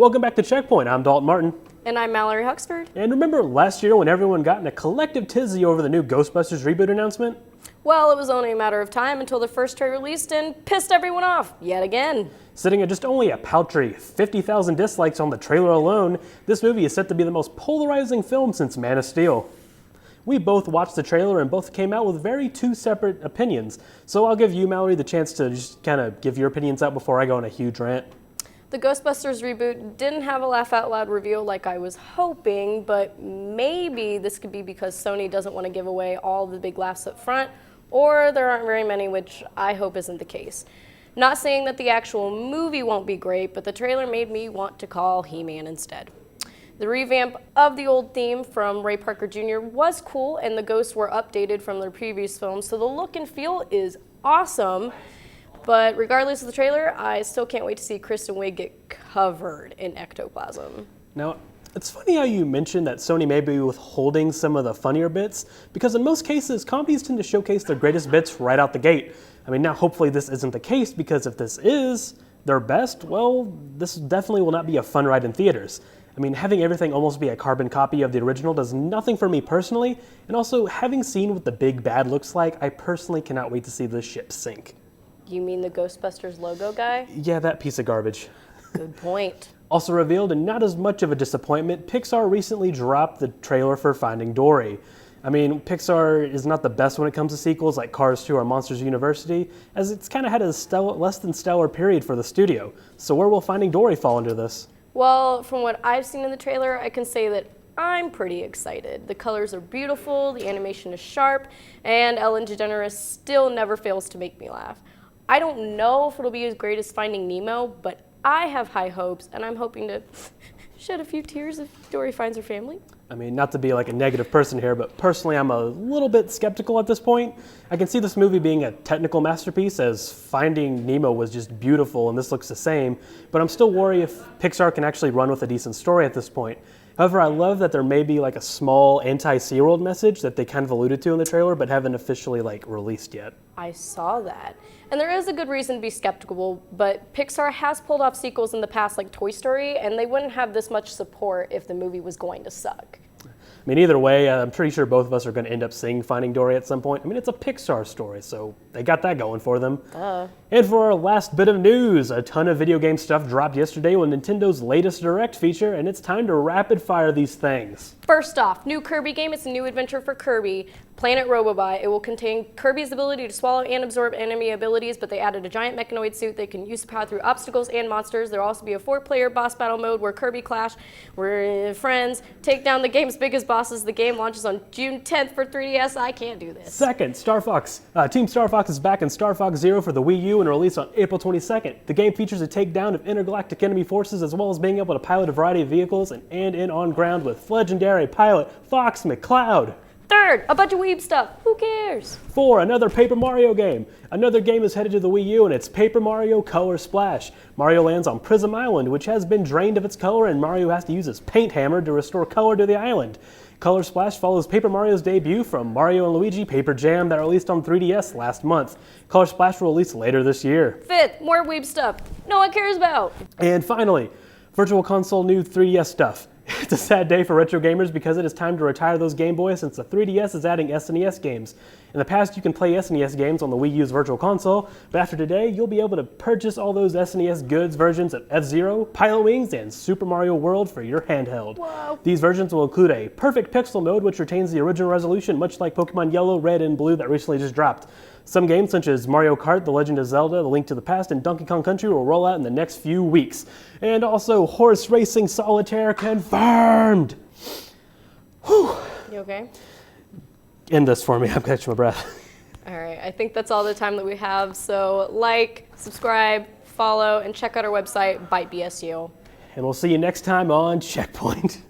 Welcome back to Checkpoint. I'm Dalton Martin. And I'm Mallory Huxford. And remember last year when everyone got in a collective tizzy over the new Ghostbusters reboot announcement? Well, it was only a matter of time until the first trailer released and pissed everyone off, yet again. Sitting at just only a paltry 50,000 dislikes on the trailer alone, this movie is set to be the most polarizing film since Man of Steel. We both watched the trailer and both came out with two separate opinions. So I'll give you, Mallory, the chance to just kind of give your opinions out before I go on a huge rant. The Ghostbusters reboot didn't have a laugh out loud reveal like I was hoping, but maybe this could be because Sony doesn't want to give away all the big laughs up front, or there aren't very many, which I hope isn't the case. Not saying that the actual movie won't be great, but the trailer made me want to call He-Man instead. The revamp of the old theme from Ray Parker Jr. was cool, and the ghosts were updated from their previous films, so the look and feel is awesome. But regardless of the trailer, I still can't wait to see Kristen Wiig get covered in ectoplasm. Now, it's funny how you mentioned that Sony may be withholding some of the funnier bits, because in most cases, comedies tend to showcase their greatest bits right out the gate. I mean, now hopefully this isn't the case, because if this is their best, well, this definitely will not be a fun ride in theaters. I mean, having everything almost be a carbon copy of the original does nothing for me personally, and also having seen what the big bad looks like, I personally cannot wait to see this ship sink. You mean the Ghostbusters logo guy? Yeah, that piece of garbage. Good point. Also revealed, and not as much of a disappointment, Pixar recently dropped the trailer for Finding Dory. I mean, Pixar is not the best when it comes to sequels like Cars 2 or Monsters University, as it's kind of had a less than stellar period for the studio. So where will Finding Dory fall into this? Well, from what I've seen in the trailer, I can say that I'm pretty excited. The colors are beautiful, the animation is sharp, and Ellen DeGeneres still never fails to make me laugh. I don't know if it'll be as great as Finding Nemo, but I have high hopes, and I'm hoping to shed a few tears if Dory finds her family. I mean, not to be like a negative person here, but personally I'm a little bit skeptical at this point. I can see this movie being a technical masterpiece, as Finding Nemo was just beautiful and this looks the same, but I'm still worried if Pixar can actually run with a decent story at this point. However, I love that there may be like a small anti-SeaWorld message that they kind of alluded to in the trailer, but haven't officially released yet. I saw that. And there is a good reason to be skeptical, but Pixar has pulled off sequels in the past like Toy Story, and they wouldn't have this much support if the movie was going to suck. I mean, either way, I'm pretty sure both of us are going to end up seeing Finding Dory at some point. I mean, it's a Pixar story, so they got that going for them. And for our last bit of news, a ton of video game stuff dropped yesterday with Nintendo's latest Direct feature, and it's time to rapid fire these things. First off, new Kirby game. It's a new adventure for Kirby, Planet Robobot. It will contain Kirby's ability to swallow and absorb enemy abilities, but they added a giant mechanoid suit that can use the power through obstacles and monsters. There'll also be a 4-player boss battle mode where Kirby clash, where friends take down the game's biggest bosses. The game launches on June 10th for 3DS. I can't do this. Second, Star Fox. Team Star Fox is back in Star Fox Zero for the Wii U and released on April 22nd. The game features a takedown of intergalactic enemy forces, as well as being able to pilot a variety of vehicles and in on ground with legendary pilot Fox McCloud. Third, a bunch of weeb stuff. Who cares? 4, another Paper Mario game. Another game is headed to the Wii U, and it's Paper Mario Color Splash. Mario lands on Prism Island, which has been drained of its color, and Mario has to use his paint hammer to restore color to the island. Color Splash follows Paper Mario's debut from Mario & Luigi Paper Jam that released on 3DS last month. Color Splash will release later this year. Fifth, more weeb stuff no one cares about. And finally, Virtual Console new 3DS stuff. It's a sad day for retro gamers because it is time to retire those Game Boys since the 3DS is adding SNES games. In the past, you can play SNES games on the Wii U's Virtual Console, but after today, you'll be able to purchase all those SNES goods versions of F-Zero, Pilot Wings, and Super Mario World for your handheld. Wow. These versions will include a perfect pixel mode, which retains the original resolution, much like Pokemon Yellow, Red, and Blue that recently just dropped. Some games such as Mario Kart, The Legend of Zelda, The Link to the Past, and Donkey Kong Country will roll out in the next few weeks. And also, Horse Racing Solitaire confirmed! Whew. You okay? End this for me, I'm catching my breath. All right, I think that's all the time that we have. So like, subscribe, follow, and check out our website, Byte BSU. And we'll see you next time on Checkpoint.